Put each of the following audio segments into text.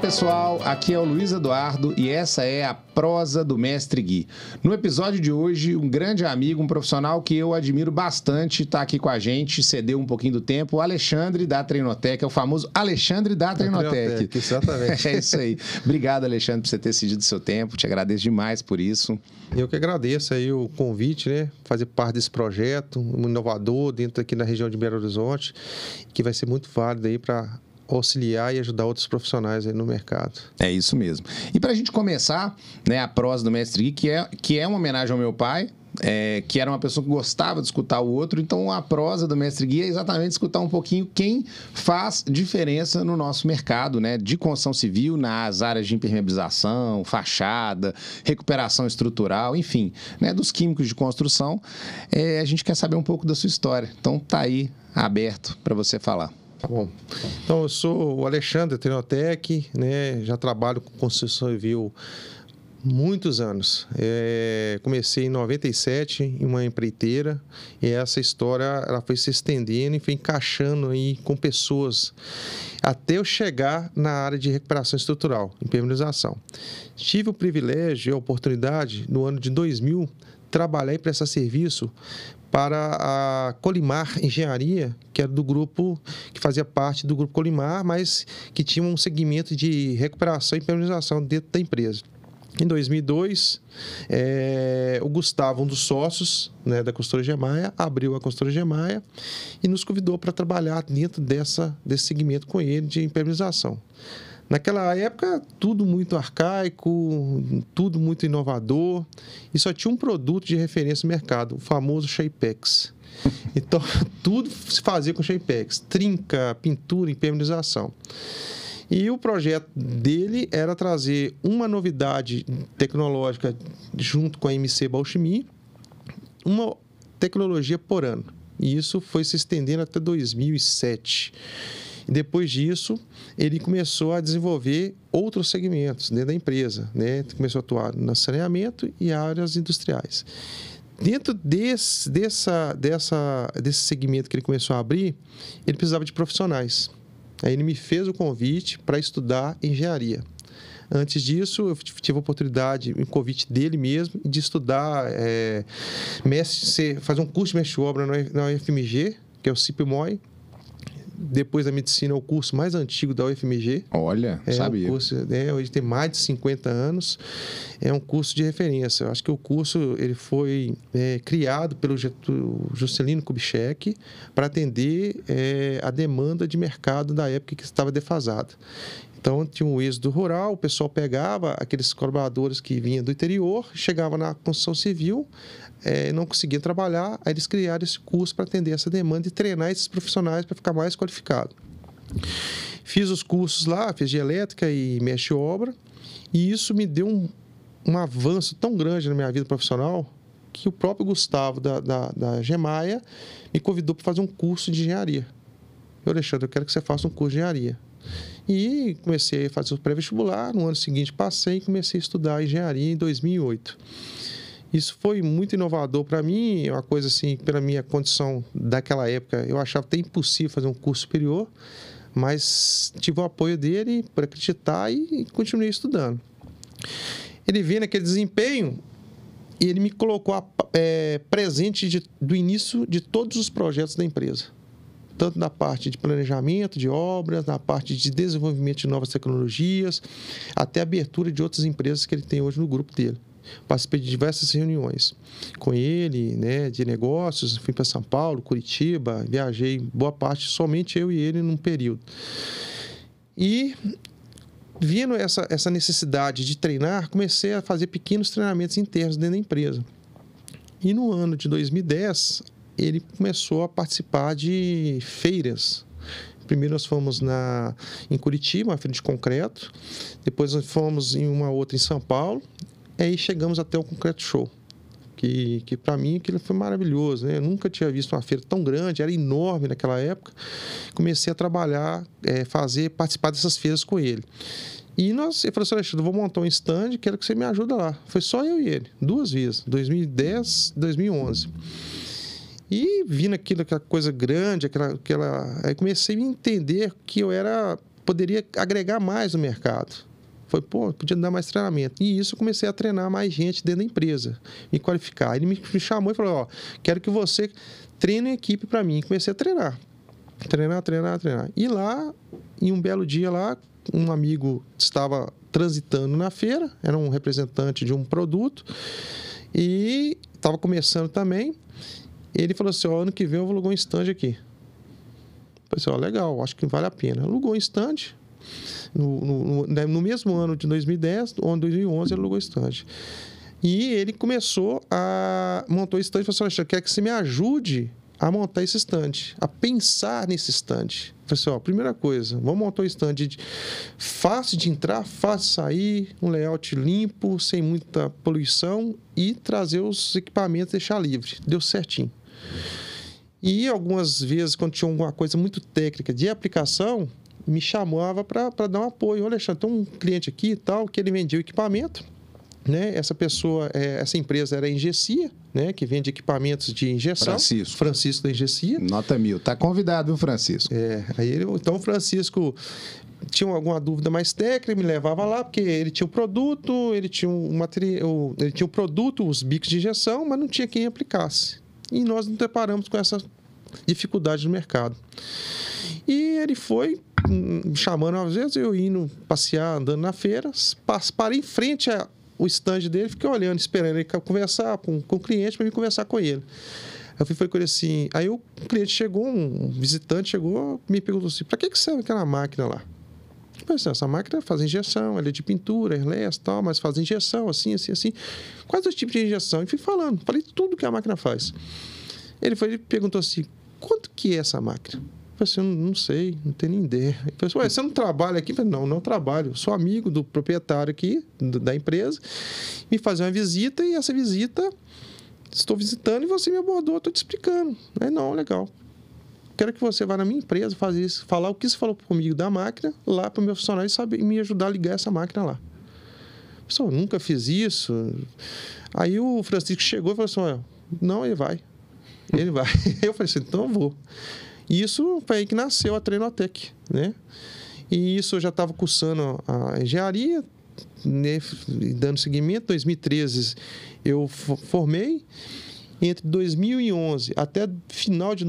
pessoal, aqui é o Luiz Eduardo e essa é a Prosa do Mestre Gui. No episódio de hoje, um grande amigo, um profissional que eu admiro bastante, está aqui com a gente, cedeu um pouquinho do tempo, o Alexandre da Treinotec, é o famoso Alexandre da Treinotec. Exatamente. É isso aí. Obrigado, Alexandre, por você ter cedido seu tempo, te agradeço demais por isso. Eu que agradeço aí o convite, né? Fazer parte desse projeto, um inovador dentro aqui na região de Belo Horizonte, que vai ser muito válido aí para auxiliar e ajudar outros profissionais aí no mercado. É isso mesmo. E para a gente começar, né, a prosa do Mestre Gui, que é uma homenagem ao meu pai, que era uma pessoa que gostava de escutar o outro, então a prosa do Mestre Gui é exatamente escutar um pouquinho quem faz diferença no nosso mercado, né, de construção civil, nas áreas de impermeabilização, fachada, recuperação estrutural, enfim, né, dos químicos de construção. A gente quer saber um pouco da sua história, então tá aí aberto para você falar. Tá bom. Então, eu sou o Alexandre da Treinotec, né? Já trabalho com construção civil muitos anos. Comecei em 97 em uma empreiteira e essa história ela foi se estendendo e foi encaixando aí com pessoas até eu chegar na área de recuperação estrutural, impermeabilização. Tive o privilégio e a oportunidade, no ano de 2000, trabalhar e prestar serviço para a Colimar Engenharia, que era do grupo, que fazia parte do grupo Colimar, mas que tinha um segmento de recuperação e impermeabilização dentro da empresa. Em 2002, o Gustavo, um dos sócios, né, da Construtora Gemaia, abriu a Construtora Gemaia e nos convidou para trabalhar dentro desse segmento com ele de impermeabilização. Naquela época, tudo muito arcaico, tudo muito inovador e só tinha um produto de referência no mercado, o famoso Shapex. Então, tudo se fazia com Shapex, trinca, pintura, impermeabilização. E o projeto dele era trazer uma novidade tecnológica junto com a MC Balchimi, uma tecnologia por ano. E isso foi se estendendo até 2007. E depois disso, ele começou a desenvolver outros segmentos dentro da empresa, né? Começou a atuar no saneamento e áreas industriais. Dentro desse segmento que ele começou a abrir, ele precisava de profissionais. Aí ele me fez o convite para estudar engenharia. Antes disso, eu tive a oportunidade, um convite dele mesmo, de estudar, fazer um curso de mestre de obra na UFMG, que é o CIPMOI. Depois da medicina, é o curso mais antigo da UFMG. Olha, sabia. Hoje tem mais de 50 anos. É um curso de referência. Eu acho que o curso ele foi criado pelo Juscelino Kubitschek para atender a demanda de mercado da época que estava defasada. Então, tinha um êxodo rural, o pessoal pegava aqueles colaboradores que vinham do interior, chegava na construção civil, não conseguia trabalhar, aí eles criaram esse curso para atender essa demanda e treinar esses profissionais para ficar mais qualificado. Fiz os cursos lá, fiz de elétrica e mestre de obra, e isso me deu um avanço tão grande na minha vida profissional que o próprio Gustavo da Gemaia me convidou para fazer um curso de engenharia. Alexandre, eu quero que você faça um curso de engenharia. E comecei a fazer o pré-vestibular, no ano seguinte passei e comecei a estudar engenharia em 2008. Isso foi muito inovador para mim, uma coisa assim, pela minha condição daquela época, eu achava até impossível fazer um curso superior, mas tive o apoio dele para acreditar e continuei estudando. Ele vendo aquele desempenho e ele me colocou presente do início de todos os projetos da empresa. Tanto na parte de planejamento de obras, na parte de desenvolvimento de novas tecnologias, até a abertura de outras empresas que ele tem hoje no grupo dele. Participei de diversas reuniões com ele, né, de negócios, fui para São Paulo, Curitiba, viajei boa parte, somente eu e ele num período. E, vendo essa necessidade de treinar, comecei a fazer pequenos treinamentos internos dentro da empresa. E no ano de 2010, ele começou a participar de feiras. Primeiro nós fomos em Curitiba, uma feira de concreto. Depois nós fomos em uma outra em São Paulo. E aí chegamos até o Concreto Show, que para mim aquilo foi maravilhoso, né? Eu nunca tinha visto uma feira tão grande, era enorme naquela época. Comecei a trabalhar, participar dessas feiras com ele. E ele falou assim, Alexandre, vou montar um stand, quero que você me ajude lá. Foi só eu e ele, 2 vezes, 2010, 2011. E vi aquela coisa grande, aí comecei a entender que eu era poderia agregar mais no mercado. Foi, pô, podia dar mais treinamento. E isso eu comecei a treinar mais gente dentro da empresa, me qualificar. Ele me chamou e falou, ó, quero que você treine uma equipe para mim. E comecei a treinar. Treinar. E lá, em um belo dia lá, um amigo estava transitando na feira, era um representante de um produto, e estava começando também. Ele falou assim, ó, ano que vem eu vou alugar um stand aqui. Eu falei assim, ó, legal, acho que vale a pena. Alugou um stand. No mesmo ano de 2010, ou em 2011, ele alugou o stand. E ele começou a montar o stand e falou assim, Alexandre, quero que você me ajude a montar esse stand, a pensar nesse stand. Eu falei assim, ó, primeira coisa, vamos montar um stand fácil de entrar, fácil de sair, um layout limpo, sem muita poluição e trazer os equipamentos e deixar livre. Deu certinho. E algumas vezes, quando tinha alguma coisa muito técnica de aplicação, me chamava para dar um apoio. Olha, Alexandre, tem um cliente aqui e tal, que ele vendia o equipamento, né? Essa empresa era a Ingessia, né? Que vende equipamentos de injeção. Francisco da Ingessia. Nota 1000. Tá convidado, viu, Francisco? Então o Francisco tinha alguma dúvida mais técnica, me levava lá, porque ele tinha o produto, ele tinha o material, ele tinha o produto, os bicos de injeção, mas não tinha quem aplicasse. E nós nos deparamos com essa dificuldade no mercado. E ele foi me chamando, às vezes eu indo passear, andando na feira, parei em frente ao stand dele, fiquei olhando, esperando ele conversar com o cliente para me conversar com ele. Eu falei com ele assim, aí o cliente chegou, um visitante chegou, me perguntou assim, para que serve aquela máquina lá? Eu falei assim, essa máquina faz injeção, ela é de pintura, airless e tal, mas faz injeção, assim. Quais os tipos de injeção? E fui falando, falei tudo que a máquina faz. Ele perguntou assim, quanto que é essa máquina? Eu falei assim, não sei, não tenho nem ideia. Ele falou assim, ué, você não trabalha aqui? Eu falei, não trabalho. Sou amigo do proprietário aqui, da empresa. Me fazer uma visita e essa visita, estou visitando e você me abordou, estou te explicando. Aí, não, legal. Quero que você vá na minha empresa fazer isso, falar o que você falou comigo da máquina lá para o meu funcionário saber, me ajudar a ligar essa máquina lá. Pessoal, nunca fiz isso. Aí o Francisco chegou e falou assim, olha, não, ele vai. Eu falei assim, então eu vou. E isso foi aí que nasceu a Treinotec, né? E isso eu já estava cursando a engenharia, né? Dando seguimento. Em 2013 eu formei. Entre 2011 até final de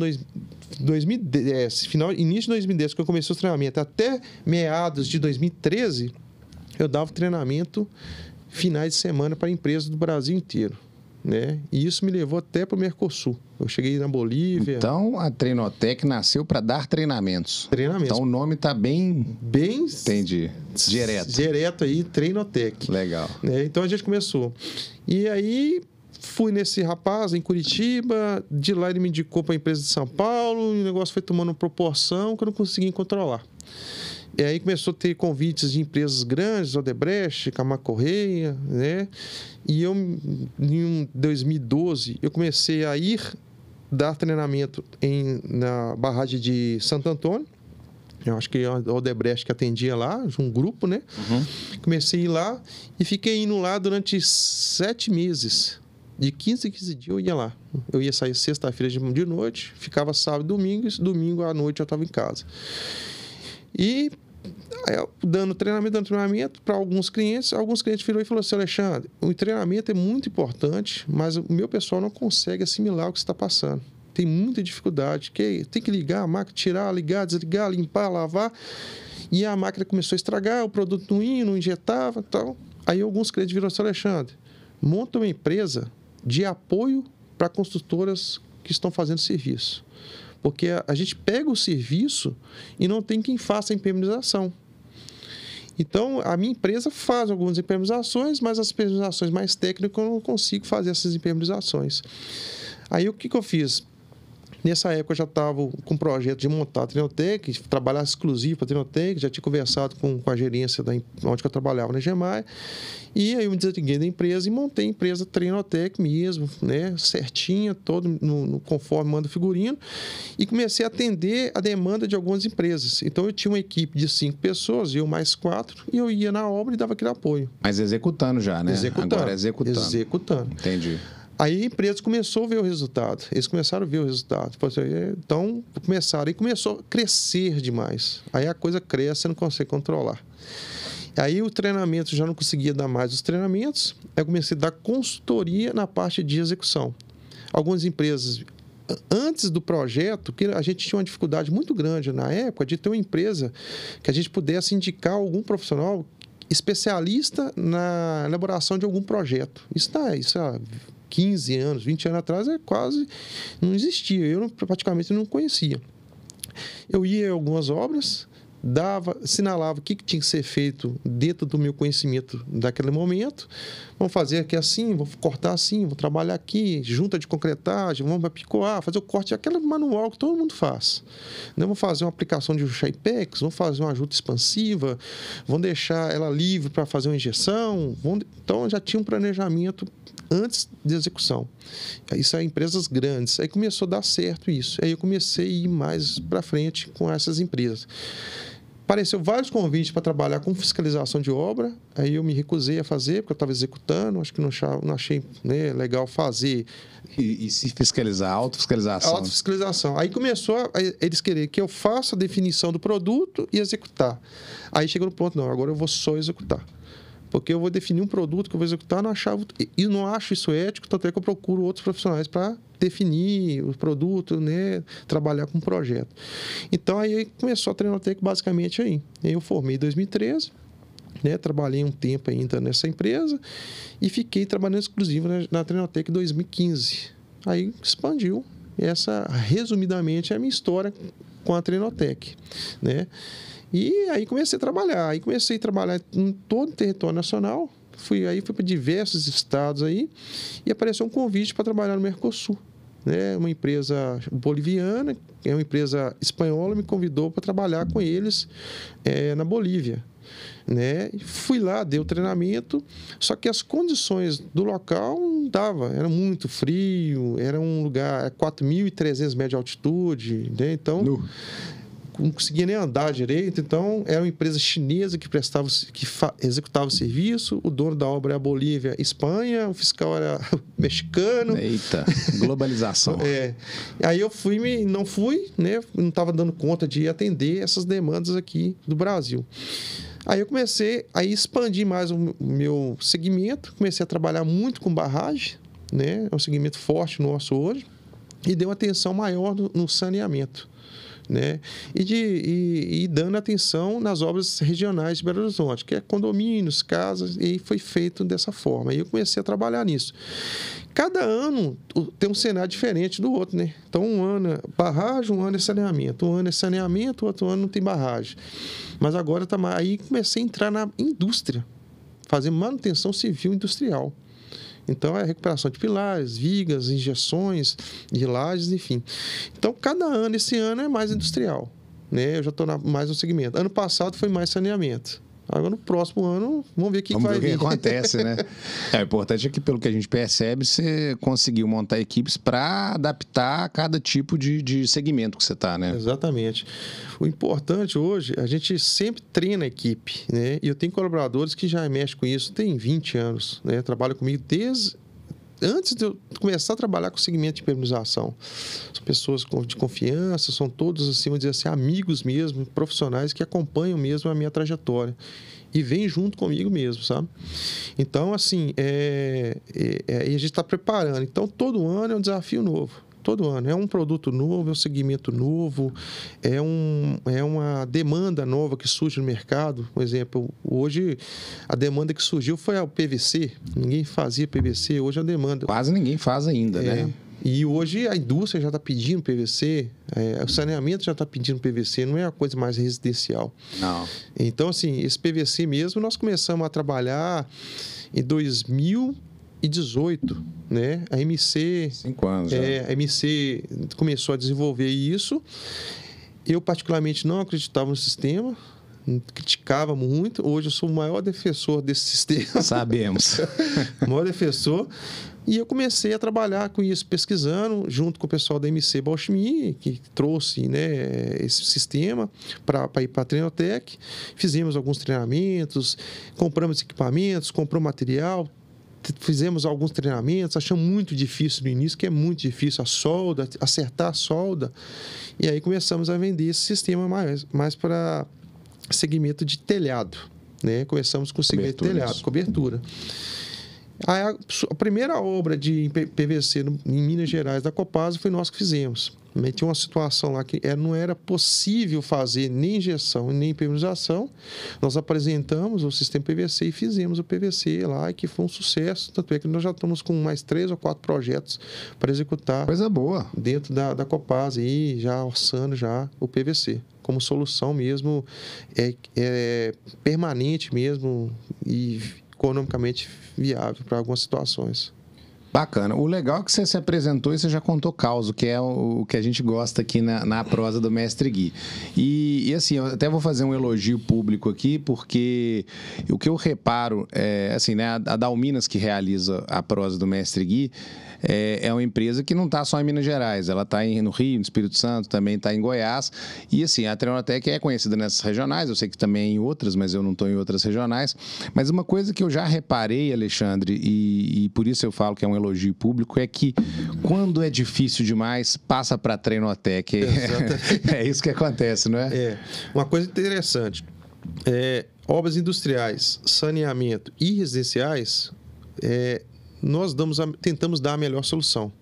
2010, início de 2010, que eu comecei o treinamento, até meados de 2013, eu dava treinamento finais de semana para empresas do Brasil inteiro. Né? E isso me levou até para o Mercosul. Eu cheguei na Bolívia. Então, a Treinotec nasceu para dar treinamentos. Então, o nome está bem... Entendi. Direto aí, Treinotec. Legal. Então, a gente começou. E aí, fui nesse rapaz em Curitiba. De lá, ele me indicou para a empresa de São Paulo. E o negócio foi tomando uma proporção que eu não conseguia controlar. E aí começou a ter convites de empresas grandes, Odebrecht, Camargo Correia, né? E eu, em 2012, eu comecei a ir dar treinamento na barragem de Santo Antônio. Eu acho que a Odebrecht que atendia lá, um grupo, né? Uhum. Comecei a ir lá e fiquei indo lá durante 7 meses. De 15 em 15 dias eu ia lá. Eu ia sair sexta-feira de noite, ficava sábado e domingo, e domingo à noite eu estava em casa. E eu dando treinamento para alguns clientes virou e falou assim, Alexandre, o treinamento é muito importante, mas o meu pessoal não consegue assimilar o que você está passando. Tem muita dificuldade, tem que ligar a máquina, tirar, ligar, desligar, limpar, lavar. E a máquina começou a estragar, o produto não ia, não injetava e tal. Aí alguns clientes viram assim, Alexandre, monta uma empresa de apoio para construtoras que estão fazendo serviço. Porque a gente pega o serviço e não tem quem faça a impermeabilização. Então, a minha empresa faz algumas impermeabilizações, mas as impermeabilizações mais técnicas eu não consigo fazer essas impermeabilizações. Aí, o que eu fiz? Nessa época, eu já estava com um projeto de montar a Treinotec, trabalhar exclusivo para a Treinotec, já tinha conversado com a gerência onde eu trabalhava, na GEMAI, e aí eu me desliguei da empresa e montei a empresa Treinotec mesmo, né, certinha, todo conforme manda o figurino, e comecei a atender a demanda de algumas empresas. Então, eu tinha uma equipe de 5 pessoas, eu mais 4, e eu ia na obra e dava aquele apoio. Mas executando já, né? Executando. Agora executando. Executando. Entendi. Aí a empresa começou a ver o resultado. Eles começaram a ver o resultado. Então, começaram. Aí começou a crescer demais. Aí a coisa cresce, você não consegue controlar. Aí o treinamento, já não conseguia dar mais os treinamentos. Aí eu comecei a dar consultoria na parte de execução. Algumas empresas, antes do projeto, que a gente tinha uma dificuldade muito grande na época de ter uma empresa que a gente pudesse indicar algum profissional especialista na elaboração de algum projeto. Isso há 15 anos, 20 anos atrás, quase não existia. Eu praticamente não conhecia. Eu ia em algumas obras, assinalava o que tinha que ser feito dentro do meu conhecimento daquele momento. Vamos fazer aqui assim, vou cortar assim, vou trabalhar aqui, junta de concretagem, vamos picoar, fazer o corte, aquele manual que todo mundo faz. Vamos fazer uma aplicação de Shapex, vamos fazer uma junta expansiva, vamos deixar ela livre para fazer uma injeção. Então, já tinha um planejamento antes de execução. Isso é empresas grandes. Aí começou a dar certo isso. Aí eu comecei a ir mais para frente com essas empresas. Apareceu vários convites para trabalhar com fiscalização de obra. Aí eu me recusei a fazer, porque eu estava executando. Acho que não achei legal fazer. E se fiscalizar? Autofiscalização? Autofiscalização. Aí começou eles quererem que eu faça a definição do produto e executar. Aí chegou no ponto, não, agora eu vou só executar. Porque eu vou definir um produto que eu vou executar, e não acho isso ético, tanto é que eu procuro outros profissionais para definir o produto, trabalhar com um projeto. Então, aí começou a Trenotec basicamente aí. Eu formei em 2013, trabalhei um tempo ainda nessa empresa e fiquei trabalhando exclusivo na Trenotec em 2015. Aí expandiu. Essa, resumidamente, é a minha história com a Trenotec, E aí comecei a trabalhar. Aí comecei a trabalhar em todo o território nacional. Fui para diversos estados aí e apareceu um convite para trabalhar no Mercosul. Uma empresa boliviana, uma empresa espanhola, me convidou para trabalhar com eles na Bolívia. Fui lá, dei o treinamento, só que as condições do local não dava, era muito frio, era um lugar 4.300 metros de altitude, então não conseguia nem andar direito. Então, era uma empresa chinesa que executava o serviço, o dono da obra era a Bolívia, Espanha, o fiscal era mexicano. Eita, globalização. Aí eu não estava dando conta de atender essas demandas aqui do Brasil. Aí eu comecei a expandir mais o meu segmento, comecei a trabalhar muito com barragem, é um segmento forte nosso hoje, e dei uma atenção maior no saneamento. E dando atenção nas obras regionais de Belo Horizonte, que é condomínios, casas, e foi feito dessa forma. E eu comecei a trabalhar nisso. Cada ano tem um cenário diferente do outro, Então, um ano é barragem, um ano é saneamento. Um ano é saneamento, outro ano não tem barragem. Mas agora aí comecei a entrar na indústria, fazer manutenção civil industrial. Então, é recuperação de pilares, vigas, injeções de lajes, enfim. Então, cada ano, esse ano é mais industrial, Eu já estou mais no segmento. Ano passado foi mais saneamento. Agora, no próximo ano, vamos ver o que vai vir. Vamos ver o que acontece, O importante é que, pelo que a gente percebe, você conseguiu montar equipes para adaptar a cada tipo de segmento que você está, Exatamente. O importante hoje, a gente sempre treina a equipe, E eu tenho colaboradores que já mexem com isso tem 20 anos, Trabalham comigo antes de eu começar a trabalhar com o segmento de permeabilização. São pessoas de confiança, são todos, assim, vamos dizer assim, amigos mesmo, profissionais que acompanham mesmo a minha trajetória e vêm junto comigo mesmo, sabe? Então, assim, a gente está preparando. Então, todo ano é um desafio novo. Todo ano. É um produto novo, é um segmento novo, é uma demanda nova que surge no mercado. Por exemplo, hoje a demanda que surgiu foi o PVC. Ninguém fazia PVC, hoje a demanda... Quase ninguém faz ainda, E hoje a indústria já está pedindo PVC, o saneamento já está pedindo PVC, não é uma coisa mais residencial. Não. Então, assim, esse PVC mesmo, nós começamos a trabalhar em 2018, A MC... 5 anos já. A MC começou a desenvolver isso. Eu, particularmente, não acreditava no sistema, criticava muito. Hoje eu sou o maior defensor desse sistema. Sabemos. O maior defensor. E eu comecei a trabalhar com isso, pesquisando, junto com o pessoal da MC Bauchimie, que trouxe esse sistema para ir para a Trenotec. Fizemos alguns treinamentos, compramos equipamentos, compramos material, fizemos alguns treinamentos, achamos muito difícil no início, que é muito difícil a solda, acertar a solda. E aí começamos a vender esse sistema mais para segmento de telhado, né? Começamos com o segmento de telhado, cobertura. Aí a primeira obra de PVC em Minas Gerais da Copasa foi nós que fizemos. Tinha uma situação lá que não era possível fazer nem injeção nem impermeabilização. Nós apresentamos o sistema PVC e fizemos o PVC lá, que foi um sucesso. Tanto é que nós já estamos com mais 3 ou 4 projetos para executar. Coisa boa. Dentro da Copasa e já orçando já o PVC como solução mesmo, permanente mesmo e economicamente viável para algumas situações. Bacana. O legal é que você se apresentou e você já contou causa, que é o que a gente gosta aqui na prosa do Mestre Gui. E assim, eu até vou fazer um elogio público aqui, porque o que eu reparo é, assim, né, a Dalminas, que realiza a prosa do Mestre Gui, é uma empresa que não está só em Minas Gerais, ela está no Rio, no Espírito Santo, também está em Goiás. E assim, a Trenotec é conhecida nessas regionais, eu sei que também é em outras, mas eu não estou em outras regionais. Mas uma coisa que eu já reparei, Alexandre, e por isso eu falo que é um elogio público, é que quando é difícil demais, passa para a Trenotec. É isso que acontece, não é? Uma coisa interessante, obras industriais, saneamento e residenciais, nós tentamos dar a melhor solução.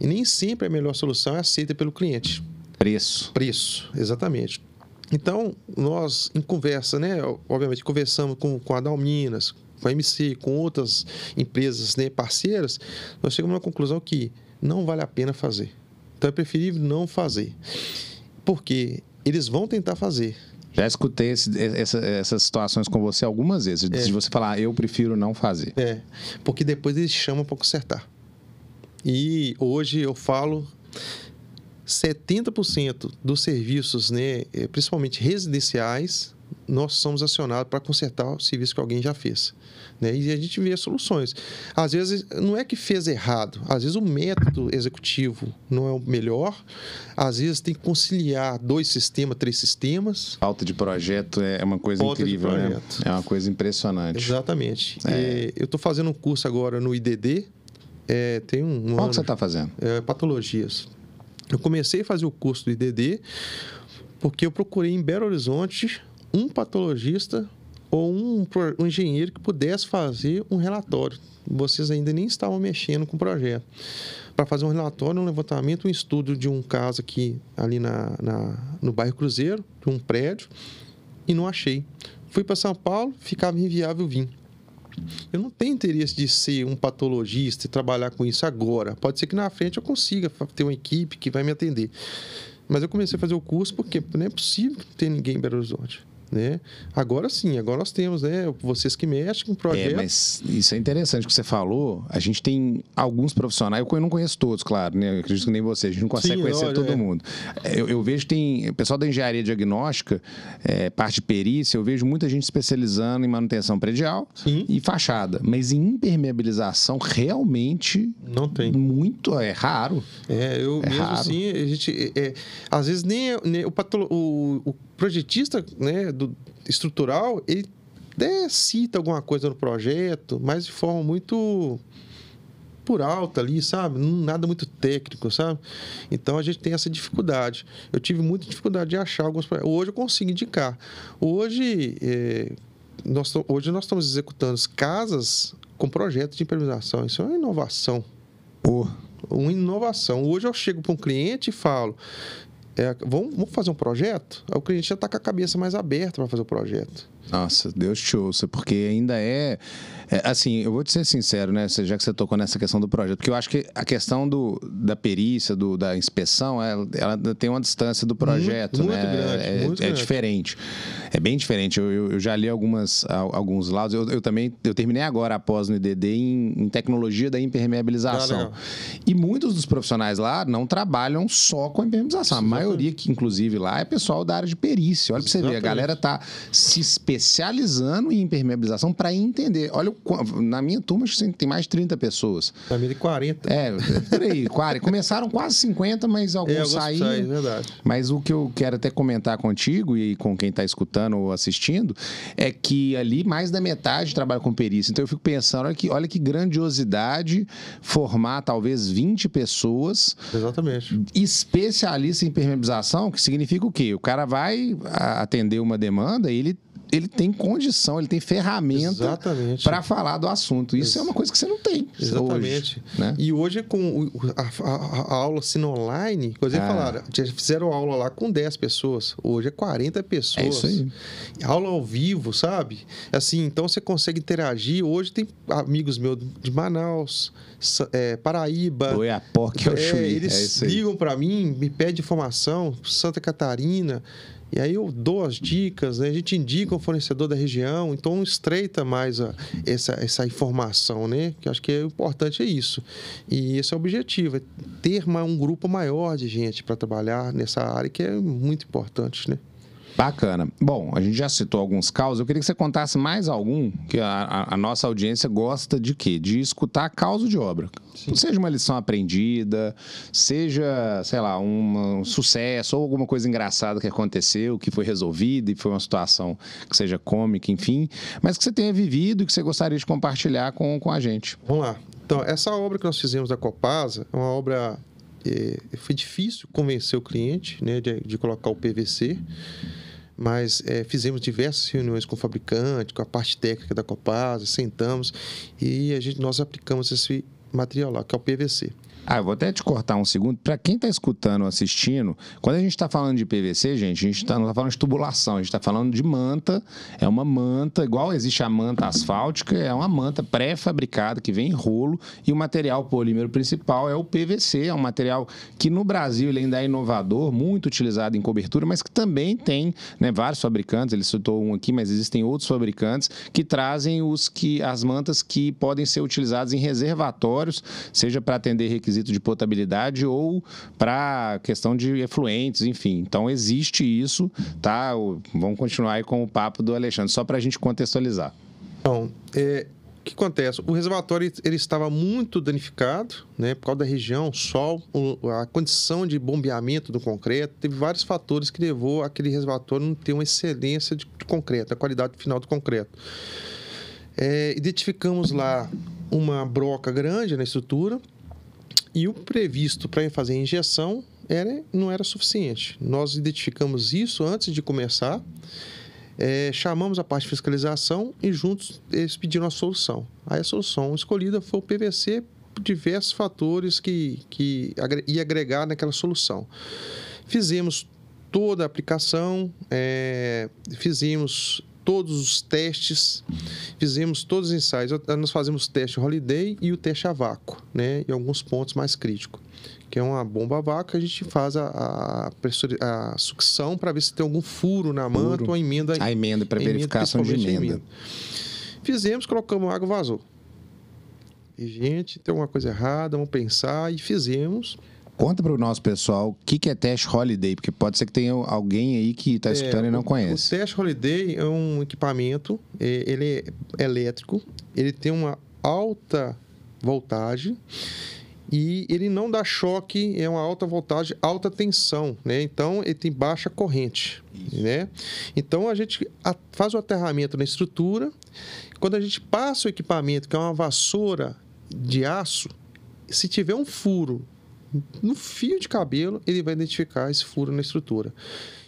E nem sempre a melhor solução é aceita pelo cliente. Preço, exatamente. Então, nós, em conversa, né, obviamente, conversamos com a Dalminas, com a MC, com outras empresas, né, parceiras, nós chegamos à conclusão que não vale a pena fazer. Então, é preferível não fazer. Porque eles vão tentar fazer. Já escutei essas situações com você algumas vezes, de você falar, eu prefiro não fazer. Porque depois eles chamam para consertar. E hoje eu falo, 70% dos serviços, né, principalmente residenciais, nós somos acionados para consertar o serviço que alguém já fez. Né? E a gente vê soluções. Às vezes, não é que fez errado. Às vezes, o método executivo não é o melhor. Às vezes, tem que conciliar 2 sistemas, 3 sistemas. Falta de projeto é uma coisa incrível, né? É uma coisa impressionante. Exatamente. Eu estou fazendo um curso agora no IDD. Tem Qual que você está fazendo? Patologias. Eu comecei a fazer o curso do IDD porque eu procurei em Belo Horizonte um patologista ou um engenheiro que pudesse fazer um relatório. Vocês ainda nem estavam mexendo com o projeto. Para fazer um relatório, um levantamento, um estudo de um caso aqui, ali no bairro Cruzeiro, de um prédio, e não achei. Fui para São Paulo, ficava inviável vir. Eu não tenho interesse de ser um patologista e trabalhar com isso agora. Pode ser que na frente eu consiga ter uma equipe que vai me atender. Mas eu comecei a fazer o curso porque não é possível ter ninguém em Belo Horizonte. Né? Agora sim, agora nós temos, né, vocês que mexem com o projeto. Mas isso é interessante que você falou. A gente tem alguns profissionais, eu não conheço todos, claro, né? Eu acredito que nem você, a gente não consegue conhecer todo mundo. Eu vejo que tem o pessoal da engenharia diagnóstica, parte de perícia, eu vejo muita gente especializando em manutenção predial e fachada, mas em impermeabilização realmente não tem. Muito, é raro. Eu mesmo raro. Assim, a gente, às vezes nem o projetista, né, estrutural, ele até cita alguma coisa no projeto, mas de forma muito por alta ali, sabe? Nada muito técnico, sabe? Então, a gente tem essa dificuldade. Eu tive muita dificuldade de achar alguns projetos. Hoje eu consigo indicar. Hoje nós estamos executando casas com projetos de impermeabilização. Isso é uma inovação. Uma inovação. Hoje eu chego para um cliente e falo... vamos fazer um projeto? Aí o cliente já está com a cabeça mais aberta para fazer o projeto. Nossa, Deus te ouça, porque ainda assim, eu vou te ser sincero, né, já que você tocou nessa questão do projeto, porque eu acho que a questão da perícia, da inspeção, ela tem uma distância do projeto, muito né? Grande, muito grande. Diferente. É bem diferente. Eu já li alguns laudos. Eu terminei agora após no IDD em tecnologia da impermeabilização. E muitos dos profissionais lá não trabalham só com a impermeabilização. A maioria que, inclusive, lá é pessoal da área de perícia. Olha para você ver, a galera está se especializando especializando em impermeabilização para entender. Olha, na minha turma tem mais de 30 pessoas. Na minha de 40. Peraí, 40. Começaram quase 50, mas alguns saíram. É verdade. Mas o que eu quero até comentar contigo e com quem está escutando ou assistindo é que ali mais da metade trabalha com perícia. Então eu fico pensando, olha que grandiosidade formar talvez 20 pessoas. Exatamente. Especialistas em impermeabilização, que significa o quê? O cara vai atender uma demanda e ele tem condição, ele tem ferramenta para falar do assunto. Isso é uma coisa que você não tem. Exatamente. Hoje, né? E hoje, com a aula sendo online, coisa falaram, já fizeram aula lá com 10 pessoas. Hoje é 40 pessoas. É isso aí. Aula ao vivo, sabe? Assim, então você consegue interagir. Hoje tem amigos meus de Manaus, Paraíba. Oiapoque, eles ligam para mim, me pedem informação, Santa Catarina. E aí eu dou as dicas, né? A gente indica o fornecedor da região, então estreita mais essa informação, né? Que eu acho que é importante, é isso. E esse é o objetivo, é ter um grupo maior de gente para trabalhar nessa área, que é muito importante, né? Bacana. Bom, a gente já citou alguns casos. Eu queria que você contasse mais algum, que a nossa audiência gosta de quê? De escutar causa de obra. Sim. Seja uma lição aprendida, seja, sei lá, um sucesso ou alguma coisa engraçada que aconteceu, que foi resolvida e foi uma situação que seja cômica, enfim, mas que você tenha vivido e que você gostaria de compartilhar com a gente. Vamos lá. Então, essa obra que nós fizemos da Copasa é uma obra... foi difícil convencer o cliente, né, de colocar o PVC, mas fizemos diversas reuniões com o fabricante, com a parte técnica da Copasa, sentamos e nós aplicamos esse material lá, que é o PVC. Eu vou até te cortar um segundo. Para quem está escutando ou assistindo, quando a gente está falando de PVC, gente, a gente não está falando de tubulação, a gente está falando de manta. É uma manta, igual existe a manta asfáltica, é uma manta pré-fabricada que vem em rolo e o material polímero principal é o PVC. É um material que no Brasil ele ainda é inovador, muito utilizado em cobertura, mas que também tem, né, vários fabricantes. Ele citou um aqui, mas existem outros fabricantes que trazem as mantas que podem ser utilizadas em reservatórios, seja para atender requisitos de potabilidade ou para questão de efluentes, enfim. Então, existe isso, tá? Vamos continuar aí com o papo do Alexandre, só para a gente contextualizar. Então, o que acontece? O reservatório ele estava muito danificado, né? Por causa da região, sol, a condição de bombeamento do concreto, teve vários fatores que levou aquele reservatório a não ter uma excelência de concreto, a qualidade final do concreto. Identificamos lá uma broca grande na estrutura, e o previsto para fazer a injeção não era suficiente. Nós identificamos isso antes de começar, chamamos a parte de fiscalização e juntos eles pediram a solução. Aí a solução escolhida foi o PVC, por diversos fatores que ia agregar naquela solução. Fizemos toda a aplicação, fizemos todos os testes, fizemos todos os ensaios. Nós fazemos o teste Holiday e o teste a vácuo, né? E alguns pontos mais críticos, que é uma bomba a vácuo, a gente faz a sucção para ver se tem algum furo na manta ou a emenda. A emenda, para verificação de emenda. Fizemos, colocamos água, vazou. E, gente, tem alguma coisa errada, vamos pensar, e fizemos. Conta para o nosso pessoal o que é teste Holiday, porque pode ser que tenha alguém aí que está escutando e não conhece. O teste Holiday é um equipamento, ele é elétrico, ele tem uma alta voltagem e ele não dá choque, é uma alta voltagem, alta tensão, né? Então, ele tem baixa corrente, né? Então, a gente faz o aterramento na estrutura. Quando a gente passa o equipamento, que é uma vassoura de aço, se tiver um furo no fio de cabelo, ele vai identificar esse furo na estrutura.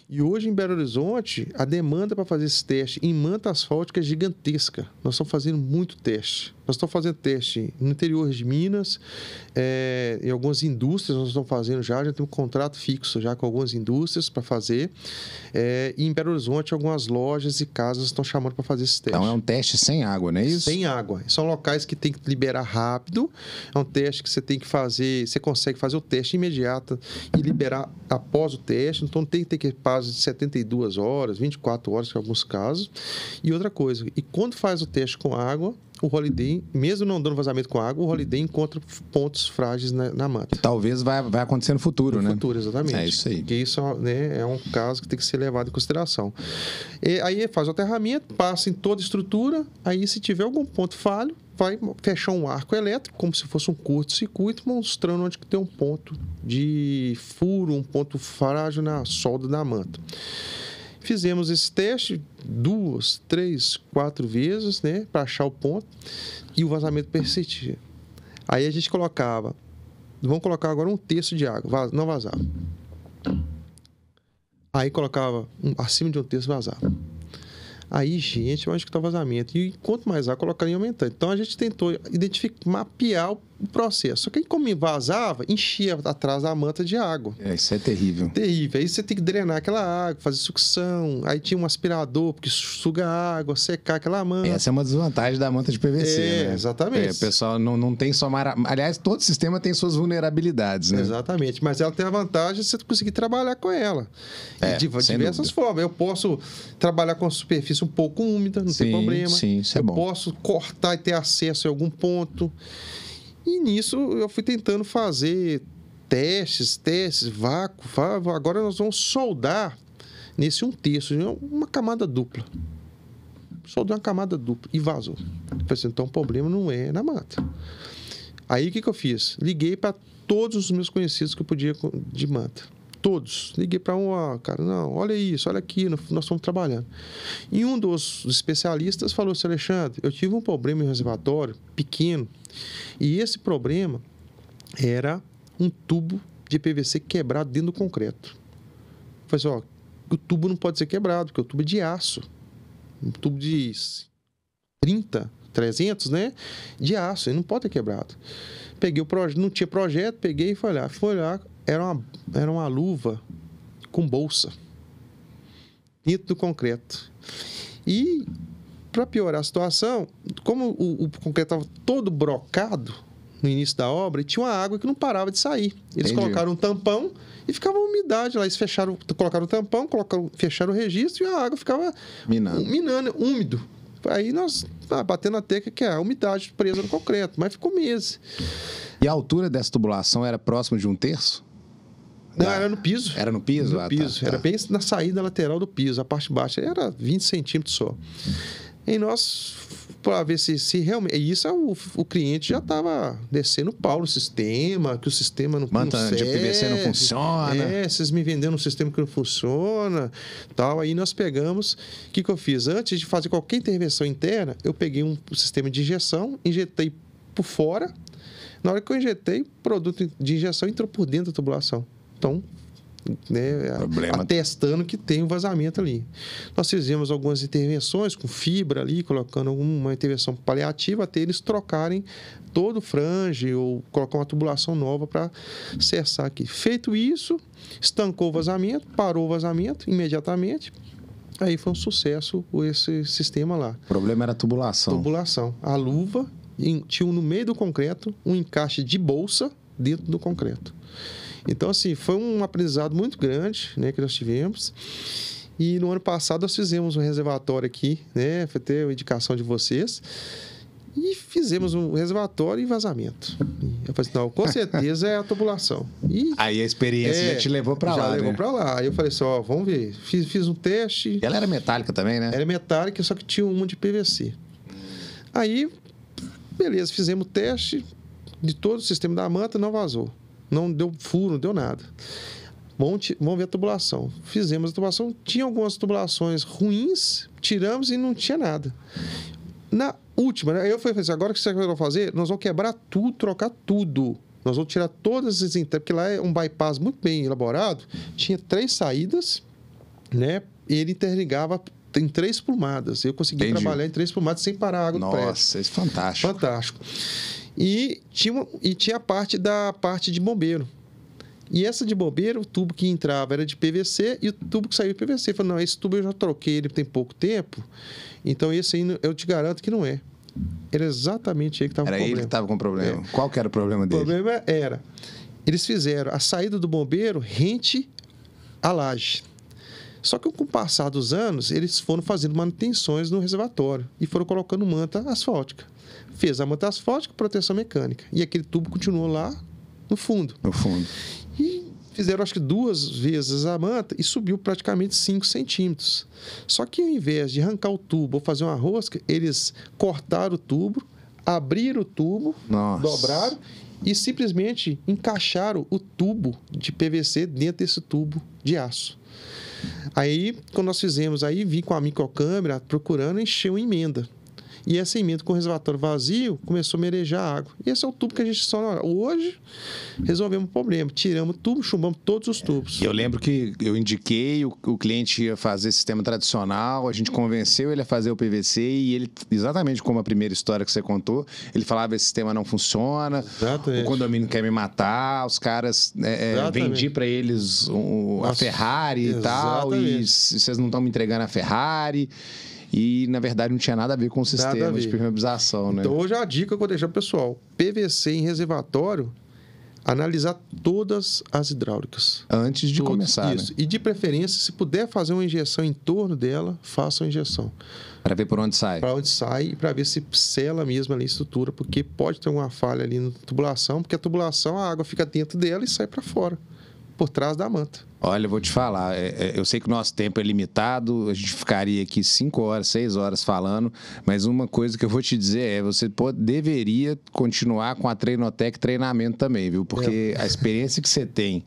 E hoje, em Belo Horizonte, a demanda para fazer esse teste em manta asfáltica é gigantesca. Nós estamos fazendo muito teste. Nós estamos fazendo teste no interior de Minas, em algumas indústrias nós estamos fazendo já temos um contrato fixo já com algumas indústrias para fazer. E em Belo Horizonte, algumas lojas e casas estão chamando para fazer esse teste. Então, é um teste sem água, não é isso? Sem água. São locais que tem que liberar rápido. É um teste que você tem que fazer, você consegue fazer o teste imediato e liberar após o teste. Então, tem que ter equipagem de 72 horas, 24 horas em alguns casos. E outra coisa, e quando faz o teste com água, o Holiday, mesmo não dando vazamento com água, o Holiday encontra pontos frágeis na manta. Talvez vai acontecer no futuro, né? No futuro, exatamente. É isso aí. Porque isso, né, é um caso que tem que ser levado em consideração. E aí faz o aterramento, passa em toda a estrutura, aí se tiver algum ponto falho, vai fechar um arco elétrico, como se fosse um curto-circuito, mostrando onde que tem um ponto de furo, um ponto frágil na solda da manta. Fizemos esse teste 2, 3, 4 vezes, né, para achar o ponto, e o vazamento persistia. Aí a gente colocava, vamos colocar agora 1/3 de água, não vazava. Aí colocava acima de 1/3 vazava. Aí, gente, onde que está o vazamento? E quanto mais água, colocaria aumentando. Então, a gente tentou identificar, mapear o processo. Só que aí, como vazava, enchia atrás da manta de água. Isso é terrível. Terrível. Aí você tem que drenar aquela água, fazer sucção. Aí tinha um aspirador que suga a água, secar aquela manta. Essa é uma desvantagem da manta de PVC, né? Exatamente. O pessoal não tem só... Aliás, todo sistema tem suas vulnerabilidades, né? Exatamente. Mas ela tem a vantagem de você conseguir trabalhar com ela. De diversas formas. Eu posso trabalhar com a superfície um pouco úmida, não tem problema. Sim, isso é bom. Eu posso cortar e ter acesso a algum ponto. E nisso eu fui tentando fazer testes, vácuo. Agora nós vamos soldar nesse 1/3, uma camada dupla. Soldei uma camada dupla e vazou. Eu falei assim, então o problema não é na manta. Aí o que eu fiz? Liguei para todos os meus conhecidos que eu podia de manta. Todos. Liguei para cara, não, olha isso, olha aqui, nós estamos trabalhando. E um dos especialistas falou assim, Alexandre, eu tive um problema em reservatório pequeno, e esse problema era um tubo de PVC quebrado dentro do concreto. Eu falei assim, o tubo não pode ser quebrado, porque o tubo é de aço. Um tubo de 300, né? De aço, ele não pode ter quebrado. Peguei o projeto, não tinha projeto, peguei e fui olhar, era uma luva com bolsa dentro do concreto. E, para piorar a situação, como o concreto estava todo brocado no início da obra, e tinha uma água que não parava de sair. Eles colocaram um tampão e ficava uma umidade lá. Eles colocaram o tampão, fecharam o registro e a água ficava minando, úmido. Aí nós batendo na tecla que é a umidade presa no concreto, mas ficou meses. E a altura dessa tubulação era próximo de 1/3? Não, era no piso. Era no piso? No piso. Tá. Era bem na saída lateral do piso. A parte baixa era 20 centímetros só. E nós, para ver se realmente... E isso o cliente já estava descendo o pau no sistema, que o sistema não serve. Manta de PVC não funciona. Vocês me venderam um sistema que não funciona. Tal. Aí nós pegamos... O que eu fiz? Antes de fazer qualquer intervenção interna, eu peguei um sistema de injeção, injetei por fora. Na hora que eu injetei, o produto de injeção entrou por dentro da tubulação. Então, né, atestando que tem um vazamento ali. Nós fizemos algumas intervenções com fibra ali, colocando uma intervenção paliativa até eles trocarem todo o frange ou colocar uma tubulação nova para cessar aqui. Feito isso, estancou o vazamento, parou o vazamento imediatamente. Aí foi um sucesso esse sistema lá. O problema era a tubulação. Tubulação. A luva tinha no meio do concreto um encaixe de bolsa dentro do concreto. Então, assim, foi um aprendizado muito grande, né, que nós tivemos. E no ano passado nós fizemos um reservatório aqui, né, foi ter uma indicação de vocês. E fizemos um reservatório e vazamento. Eu falei assim, não, com certeza é a tubulação. E aí a experiência já te levou para lá, já levou para lá. Aí eu falei assim, vamos ver. Fiz um teste. Ela era metálica também, né? Era metálica, só que tinha um de PVC. Aí, beleza, fizemos o teste de todo o sistema da manta, não vazou. Não deu furo, não deu nada. Vamos ver a tubulação. Fizemos a tubulação. Tinha algumas tubulações ruins, tiramos e não tinha nada. Na última, né? Eu falei assim, agora o que vocês vão fazer? Nós vamos quebrar tudo, trocar tudo. Nós vamos tirar todas as entradas, porque lá é um bypass muito bem elaborado. Tinha 3 saídas, né? E ele interligava em 3 plumadas. Eu consegui trabalhar em 3 plumadas sem parar a água do prédio. Nossa, isso é fantástico. Fantástico. E tinha a parte de bombeiro. E essa de bombeiro, o tubo que entrava era de PVC e o tubo que saía de PVC. Eu falei, não, esse tubo eu já troquei, ele tem pouco tempo, então esse aí eu te garanto que não é. Era exatamente ele que estava com problema. Era ele que estava com problema. Qual que era o problema dele? O problema era, eles fizeram a saída do bombeiro rente à laje. Só que com o passar dos anos, eles foram fazendo manutenções no reservatório e foram colocando manta asfáltica. fez a manta asfáltica, proteção mecânica. E aquele tubo continuou lá no fundo. No fundo. E fizeram, acho que 2 vezes a manta e subiu praticamente 5 centímetros. Só que ao invés de arrancar o tubo ou fazer uma rosca, eles cortaram o tubo, abriram o tubo, dobraram e simplesmente encaixaram o tubo de PVC dentro desse tubo de aço. Aí, quando nós fizemos, aí vim com a microcâmera procurando encher uma emenda. E essa emenda com o reservatório vazio começou a merejar água. E esse é o tubo que a gente só... Hoje, resolvemos o problema. Tiramos o tubo, chumbamos todos os tubos. Eu lembro que eu indiquei, o cliente ia fazer sistema tradicional, a gente convenceu ele a fazer o PVC e ele, exatamente como a primeira história que você contou, ele falava, esse sistema não funciona, o condomínio quer me matar, os caras... vendi para eles a Ferrari e tal, e vocês não estão me entregando a Ferrari... E, na verdade, não tinha nada a ver com o sistema de permeabilização, né? Então, hoje a dica que eu vou deixar pro pessoal. PVC em reservatório, analisar todas as hidráulicas. Antes de começar, isso. Né? E, de preferência, se puder fazer uma injeção em torno dela, faça uma injeção. Para ver por onde sai. Para onde sai e para ver se sela mesmo ali a estrutura, porque pode ter alguma falha ali na tubulação, porque a tubulação, a água fica dentro dela e sai para fora, por trás da manta. Olha, eu vou te falar, eu sei que o nosso tempo é limitado, a gente ficaria aqui 5 horas, 6 horas falando, mas uma coisa que eu vou te dizer você deveria continuar com a Treinotec treinamento também, viu? Porque a experiência que você tem,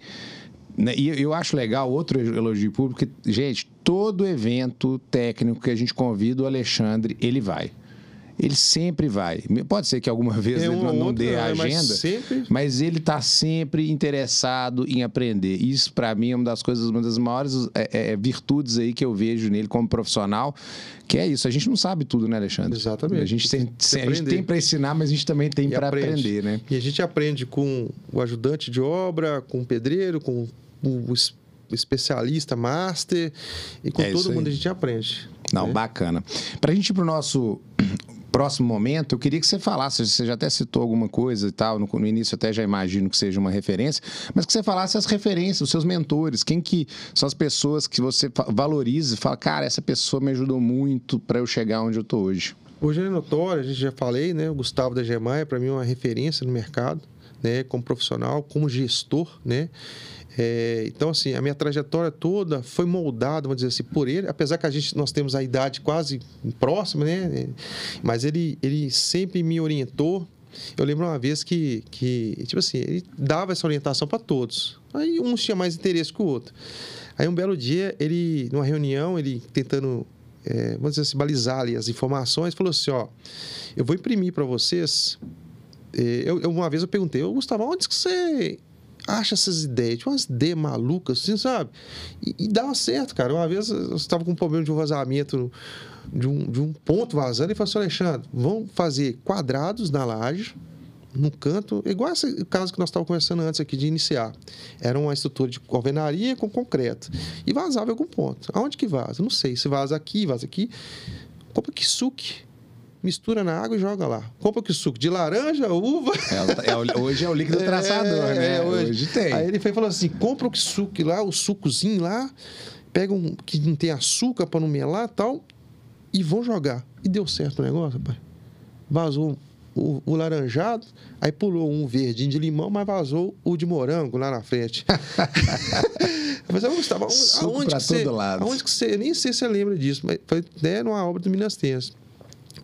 né? E eu acho legal, outro elogio público, que, gente, todo evento técnico que a gente convida o Alexandre, ele vai. Ele sempre vai. Pode ser que alguma vez ele não dê a agenda, mas ele está sempre interessado em aprender. Isso, para mim, é uma das maiores virtudes aí que eu vejo nele como profissional, que é isso. A gente não sabe tudo, né, Alexandre? Exatamente. A gente tem para ensinar, mas a gente também tem para aprender, né? E a gente aprende com o ajudante de obra, com o pedreiro, com o especialista, master, e com todo mundo a gente aprende. Não, bacana. Para a gente ir para o nosso próximo momento, eu queria que você falasse, você já até citou alguma coisa e tal, no início até já imagino que seja uma referência, mas que você falasse as referências, os seus mentores, quem que são as pessoas que você valoriza e fala, cara, essa pessoa me ajudou muito para eu chegar onde eu estou hoje. Hoje é notório, a gente já falei, né? O Gustavo da Gemaia, para mim, é uma referência no mercado, né? Como profissional, como gestor, né? Então, assim, a minha trajetória toda foi moldada, vamos dizer assim, por ele, apesar que nós temos a idade quase próxima, né? Mas ele sempre me orientou. Eu lembro uma vez que tipo assim, ele dava essa orientação para todos. Aí uns tinha mais interesse que o outro. Aí um belo dia, numa reunião, ele tentando, vamos dizer assim, balizar ali as informações, falou assim, ó, eu vou imprimir para vocês. Uma vez eu perguntei, Gustavo, onde que você acha essas ideias? Tinha umas ideias malucas, assim, sabe? E dava certo, cara. Uma vez eu estava com um problema de um vazamento, de um ponto vazando, e falou assim, Alexandre, vamos fazer quadrados na laje, no canto, igual esse caso que nós estávamos conversando antes aqui de iniciar. Era uma estrutura de alvenaria com concreto. E vazava em algum ponto. Aonde que vaza? Não sei. Se vaza aqui, compra kisuke. Mistura na água e joga lá. Compra que suco de laranja, uva. Hoje é o líquido traçador, né? Hoje tem. Aí ele falou assim: compra o suco lá, o sucozinho lá, pega um que não tem açúcar para não melar e tal, e vão jogar. E deu certo o negócio, rapaz. Vazou o laranjado, aí pulou um verdinho de limão, mas vazou o de morango lá na frente. Mas eu gostava. Aonde que você. Nem sei se você lembra disso, mas foi numa obra do Minas Tênis.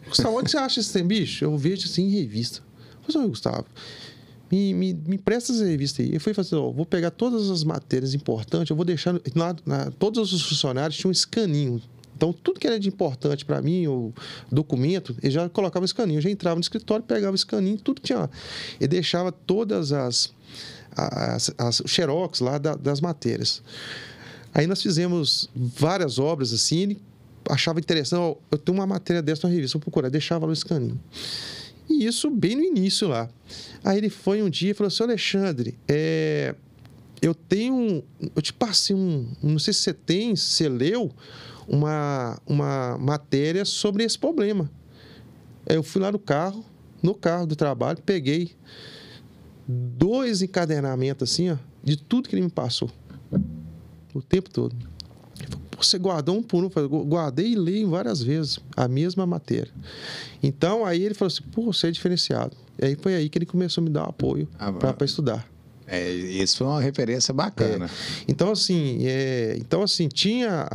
Gustavo, onde você acha esse tem, bicho? Eu vejo assim em revista. Eu falei, Gustavo, me presta essa revista aí. Eu fui fazer, vou pegar todas as matérias importantes, eu vou deixar todos os funcionários tinham um escaninho. Então, tudo que era de importante para mim, o documento, ele já colocava o escaninho. Eu já entrava no escritório, pegava o escaninho, tudo que tinha lá. E deixava todas as xerox lá das matérias. Aí nós fizemos várias obras assim, ele achava interessante, eu tenho uma matéria dessa na revista, vou procurar, deixava lá o escaninho. E isso bem no início lá. Aí ele foi um dia e falou assim, Alexandre, eu te passei não sei se você leu uma matéria sobre esse problema. Eu fui lá no carro do trabalho, peguei 2 encadernamentos assim, ó, de tudo que ele me passou. O tempo todo. você guardou um por um. Eu falei, guardei e leio várias vezes a mesma matéria. Então, aí ele falou assim, pô, você é diferenciado. E aí foi aí que ele começou a me dar apoio para estudar. Isso foi uma referência bacana. Então, assim, tinha...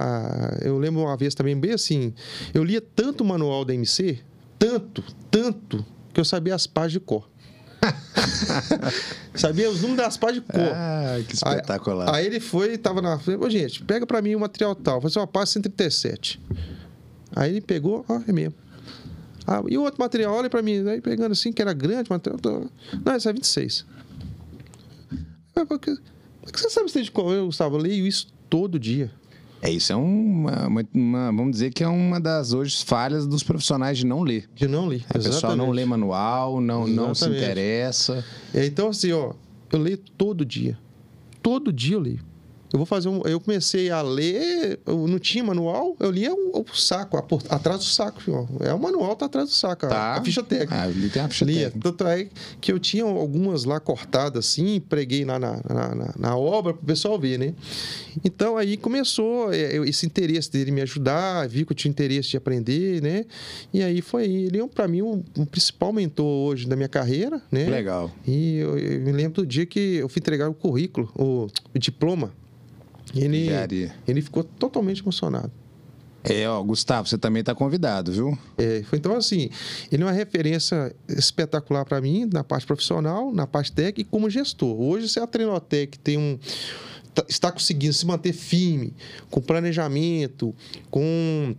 eu lembro uma vez também, bem assim, eu lia tanto o manual da MC, tanto, que eu sabia as páginas de cor. Sabia os números das páginas de cor. Ah, que espetacular. Aí ele foi e tava na frente, gente, pega pra mim o material tal. Eu falei assim, uma página 137. Aí ele pegou, é mesmo. E o outro material, olha pra mim, aí pegando assim, que era grande, material. Não, esse é 26. Por que você sabe se de qual? Eu, Gustavo, eu leio isso todo dia. Isso é vamos dizer que é uma das hoje falhas dos profissionais de não ler. De não ler. A pessoa não lê manual, não se interessa. Então, assim, eu leio todo dia. Todo dia eu leio. Eu comecei a ler, eu não tinha manual, eu lia o saco, atrás do saco. O manual tá atrás do saco, a ficha técnica. Ali tem a ficha técnica. Tanto é que eu tinha algumas lá cortadas assim, preguei lá na obra para o pessoal ver, né? Então, aí começou esse interesse dele me ajudar, vi que eu tinha interesse de aprender, né? E aí ele é, para mim, o principal mentor hoje da minha carreira, né? Legal. E eu me lembro do dia que eu fui entregar o currículo, o diploma. Ele ficou totalmente emocionado. Gustavo, você também está convidado, viu? Então, assim, ele é uma referência espetacular para mim, na parte profissional, na parte técnica e como gestor. Hoje, se a Trenotec está conseguindo se manter firme, com planejamento, com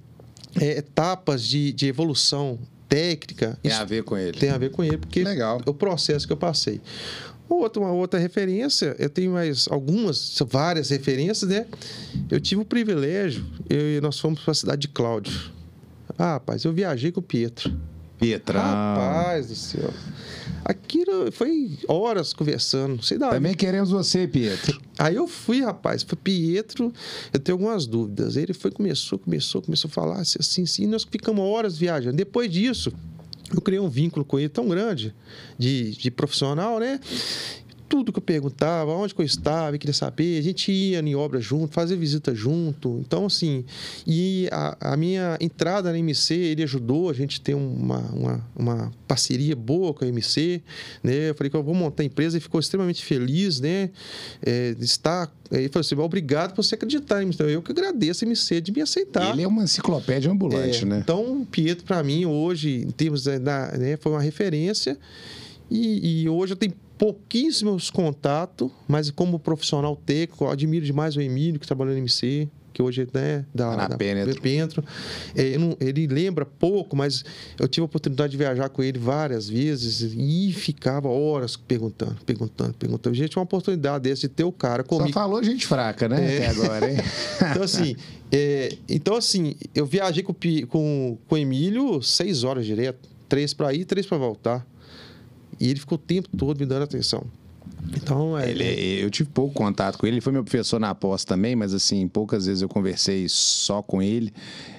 etapas de evolução técnica... Tem a ver com ele. Tem a ver com ele, porque Legal. É o processo que eu passei. Uma outra referência, eu tenho várias referências, né? Eu tive o privilégio, nós fomos para a cidade de Cláudio. Rapaz, eu viajei com o Pietro. Pietrão. Rapaz do céu. Aquilo foi horas conversando. Também queremos você, Pietro. Aí eu fui, rapaz. Foi Pietro, eu tenho algumas dúvidas. Ele começou a falar assim, e nós ficamos horas viajando. Depois disso... eu criei um vínculo com ele tão grande de profissional, né? Tudo que eu perguntava, onde que eu estava, eu queria saber. A gente ia em obra junto, fazia visita junto. Então, assim, e a minha entrada na MC, ele ajudou a gente ter uma parceria boa com a MC, né? Eu falei que eu vou montar a empresa e ficou extremamente feliz, né? De estar... Ele falou assim, obrigado por você acreditar em mim. Então, eu que agradeço a MC de me aceitar. Ele é uma enciclopédia ambulante, né? Então, o Pietro, para mim, hoje, em termos foi uma referência. E hoje eu tenho pouquíssimos contatos, mas como profissional técnico, eu admiro demais o Emílio, que trabalhou no MC, que hoje é da Pentro. Ele lembra pouco, mas eu tive a oportunidade de viajar com ele várias vezes e ficava horas perguntando. Gente, uma oportunidade dessa de ter o cara comigo. Só falou gente fraca, né? Até agora, hein? Então, assim, eu viajei com o Emílio 6 horas direto. 3 para ir, 3 para voltar. E ele ficou o tempo todo me dando atenção. Então, eu tive pouco contato com ele. Ele foi meu professor na pós também, mas assim, poucas vezes eu conversei só com ele.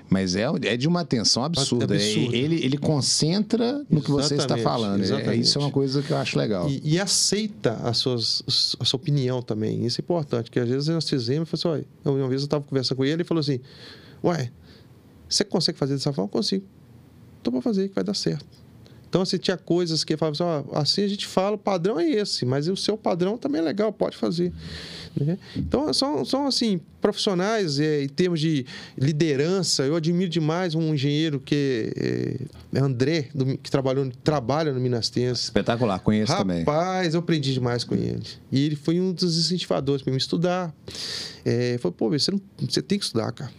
Mas é de uma atenção absurda. Ele concentra no que você está falando. Isso é uma coisa que eu acho legal. E aceita a sua opinião também. Isso é importante, porque às vezes nós fizemos e falou assim, uma vez eu estava conversando com ele e falou assim, você consegue fazer dessa forma? Consigo. Então, vou fazer que vai dar certo. Então, assim, tinha coisas que falavam assim, assim a gente fala, o padrão é esse, mas o seu padrão também é legal, pode fazer. Né? Então, são assim, profissionais em termos de liderança. Eu admiro demais um engenheiro que é André, que trabalha no Minas Tense. Espetacular, conheço também. Rapaz, eu aprendi demais com ele. E ele foi um dos incentivadores para me estudar. Falei, você tem que estudar, cara.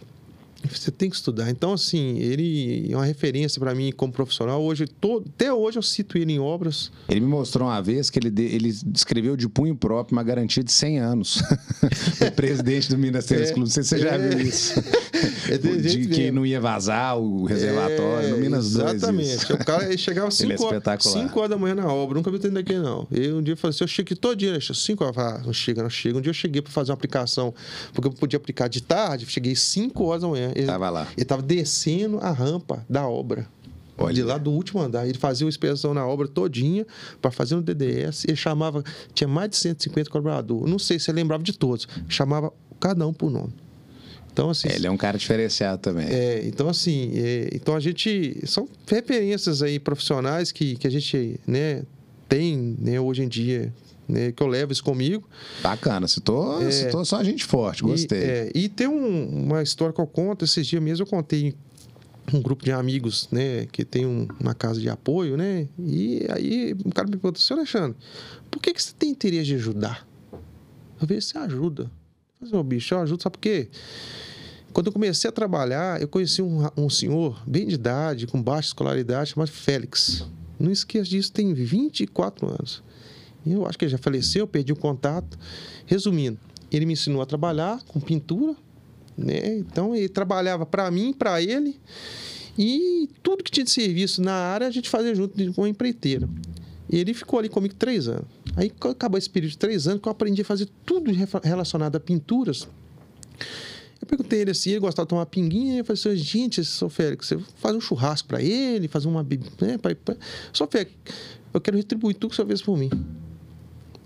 Você tem que estudar. Então, assim, ele é uma referência para mim como profissional. Até hoje eu cito ele em obras. Ele me mostrou uma vez que ele escreveu de punho próprio uma garantia de 100 anos. O presidente do Minas Tênis Clube. Não sei se você já viu isso. De que não ia vazar o reservatório no Minas 2. Exatamente. O cara chegava 5 horas da manhã na obra. Nunca vi tempo daquele, não. Eu um dia falei assim, eu cheguei todo dia. 5 horas. Não chega. Um dia eu cheguei para fazer uma aplicação, porque eu podia aplicar de tarde. Cheguei 5 horas da manhã. Ele estava descendo a rampa da obra. De lá do último andar. Ele fazia uma inspeção na obra todinha para fazer um DDS. Ele chamava... Tinha mais de 150 colaboradores. Não sei se você lembrava de todos. Chamava cada um por nome. Então, assim, ele é um cara diferenciado também. Então, assim, então a gente... São referências aí profissionais que a gente, né, tem, né, hoje em dia, né, que eu levo isso comigo. Bacana, citou só gente forte, gostei. E tem uma história que eu conto, esses dias mesmo eu contei um grupo de amigos, né, que tem uma casa de apoio, né, e aí o cara me perguntou, senhor Alexandre, por que você tem interesse de ajudar? Eu vejo que você ajuda. Mas, meu bicho, eu ajudo, sabe por quê? Quando eu comecei a trabalhar, eu conheci um senhor bem de idade, com baixa escolaridade, chamado Félix. Não esqueça disso, tem 24 anos. Eu acho que ele já faleceu, perdi o contato. Resumindo, ele me ensinou a trabalhar com pintura, né? Então, ele trabalhava para mim, para ele, e tudo que tinha de serviço na área, a gente fazia junto com a empreiteira. E ele ficou ali comigo 3 anos. Aí, quando acabou esse período de 3 anos, que eu aprendi a fazer tudo relacionado a pinturas, eu perguntei a ele assim, ele gostava de tomar pinguinha, e eu falei assim, gente, seu Félix, você faz um churrasco para ele, faz uma... Né, Só Félix, eu quero retribuir tudo que você fez por mim.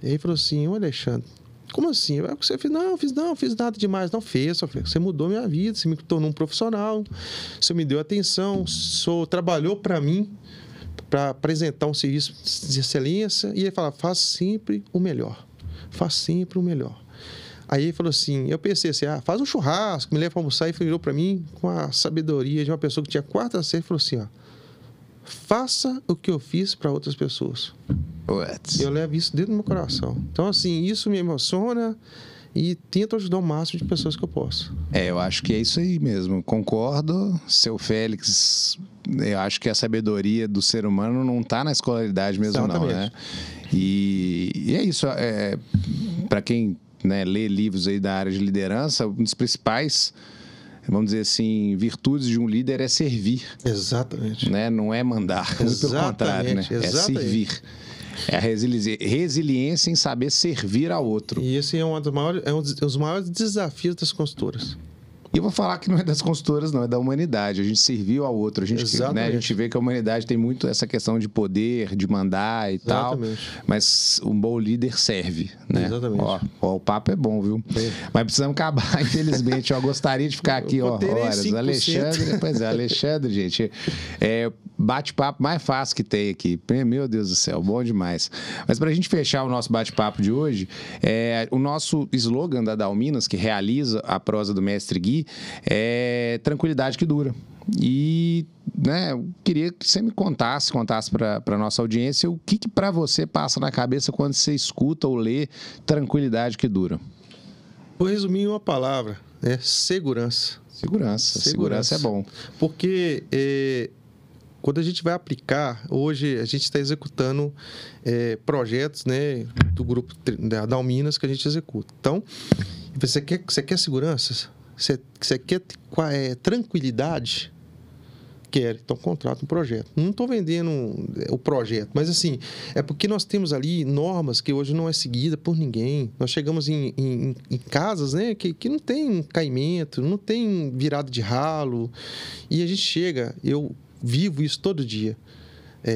E aí ele falou assim, ô Alexandre, como assim? O que você fez? Não, fiz nada demais. Não fez, só Félix, você mudou minha vida, você me tornou um profissional, você me deu atenção, trabalhou para mim, para apresentar um serviço de excelência, e ele fala, faz sempre o melhor. Faz sempre o melhor. Aí ele falou assim, eu pensei assim, faz um churrasco, me leva para almoçar, e virou para mim com a sabedoria de uma pessoa que tinha 4ª série, e falou assim, faça o que eu fiz para outras pessoas. What? Eu levo isso dentro do meu coração. Então, assim, isso me emociona e tento ajudar o máximo de pessoas que eu posso. Eu acho que é isso aí mesmo. Concordo. Seu Félix, eu acho que a sabedoria do ser humano não está na escolaridade mesmo, exatamente, não, né? E é isso. Para quem, né, lê livros aí da área de liderança, um dos principais, vamos dizer assim, virtudes de um líder é servir. Exatamente. Né? Não é mandar, muito pelo contrário, né? É servir. É a resiliência em saber servir ao outro. E esse é um dos maiores desafios das consultoras. E eu vou falar que não é das consultoras, não, é da humanidade. A gente serviu ao outro. A gente vê que a humanidade tem muito essa questão de poder, de mandar e exatamente, tal. Mas um bom líder serve, né? Exatamente. O papo é bom, viu? Mas precisamos acabar, infelizmente. Eu gostaria de ficar aqui horas. Alexandre, gente, bate-papo mais fácil que tem aqui. Meu Deus do céu, bom demais. Mas para a gente fechar o nosso bate-papo de hoje, o nosso slogan da Dalminas, que realiza a prosa do Mestre Gui, é tranquilidade que dura. E, né, eu queria que você me contasse para a nossa audiência o que para você passa na cabeça quando você escuta ou lê tranquilidade que dura. Vou resumir em uma palavra, segurança. Segurança é bom. Porque quando a gente vai aplicar, hoje a gente está executando projetos, né, do grupo da Dalminas que a gente executa. Então, você quer segurança? Você quer tranquilidade? Quer. Então, contrata um projeto. Não estou vendendo o projeto, mas assim, é porque nós temos ali normas que hoje não é seguida por ninguém. Nós chegamos em casas, né, que não tem caimento, não tem virada de ralo, e a gente chega, eu vivo isso todo dia,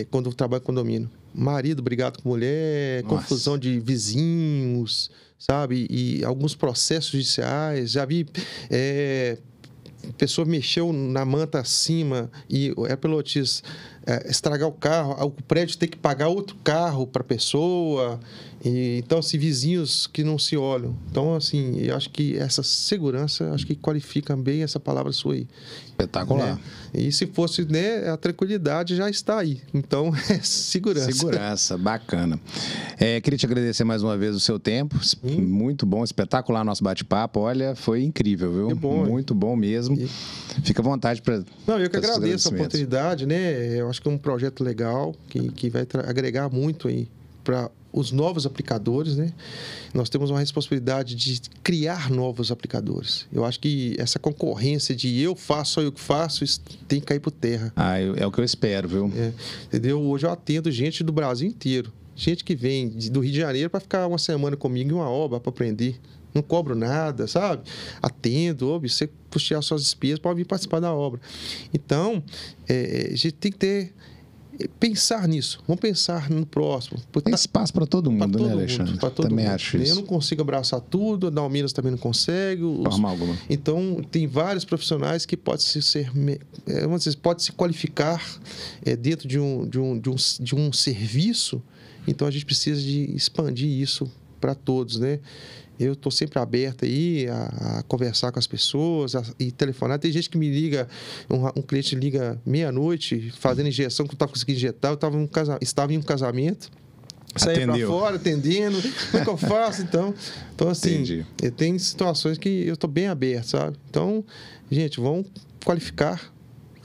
quando eu trabalho em condomínio. Marido brigado com mulher, nossa, confusão de vizinhos, sabe? E alguns processos judiciais. Já vi pessoa mexeu na manta acima e pelo estragar o carro, o prédio tem que pagar outro carro para a pessoa. Então, assim, vizinhos que não se olham. Então, assim, eu acho que essa segurança, acho que qualifica bem essa palavra sua aí. Espetacular. Né? E se fosse, né, a tranquilidade já está aí. Então, é segurança. Segurança, bacana. Queria te agradecer mais uma vez o seu tempo. Muito bom, espetacular nosso bate-papo. Olha, foi incrível, viu? Bom, muito bom mesmo. Fica à vontade para... Não, eu que agradeço a oportunidade, né? Eu acho que é um projeto legal que vai agregar muito aí para os novos aplicadores, né? Nós temos uma responsabilidade de criar novos aplicadores. Eu acho que essa concorrência de eu faço, só eu que faço, isso tem que cair por terra. É o que eu espero, viu? Entendeu? Hoje eu atendo gente do Brasil inteiro. Gente que vem do Rio de Janeiro para ficar uma semana comigo em uma obra para aprender. Não cobro nada, sabe? Atendo, você puxar suas despesas para vir participar da obra. Então, a gente tem que ter pensar nisso. Vamos pensar no próximo. Tem espaço para todo mundo, né, Alexandre? Também acho isso. Eu não consigo abraçar tudo, a Dalminas também não consegue. Forma alguma. Então, tem vários profissionais que podem se qualificar dentro de um serviço. Então, a gente precisa de expandir isso para todos, né? Eu estou sempre aberto aí a conversar com as pessoas e telefonar. Tem gente que me liga, um cliente liga meia-noite, fazendo injeção, que não estava conseguindo injetar. Eu estava em um casamento, saí para fora, atendendo. Como é que eu faço, então? Então, assim, tem situações que eu estou bem aberto, sabe? Então, gente, vamos qualificar,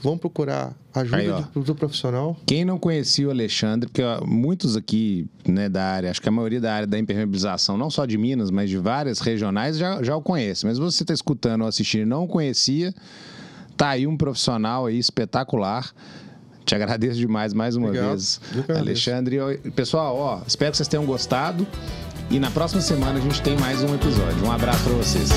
vamos procurar ajuda do profissional. Quem não conhecia o Alexandre, porque muitos aqui, né, da área, acho que a maioria da área da impermeabilização, não só de Minas, mas de várias regionais, já o conhece. Mas você está escutando ou assistindo e não o conhecia, tá aí um profissional aí espetacular. Te agradeço demais mais uma vez, Alexandre. Pessoal, espero que vocês tenham gostado. E na próxima semana a gente tem mais um episódio. Um abraço para vocês.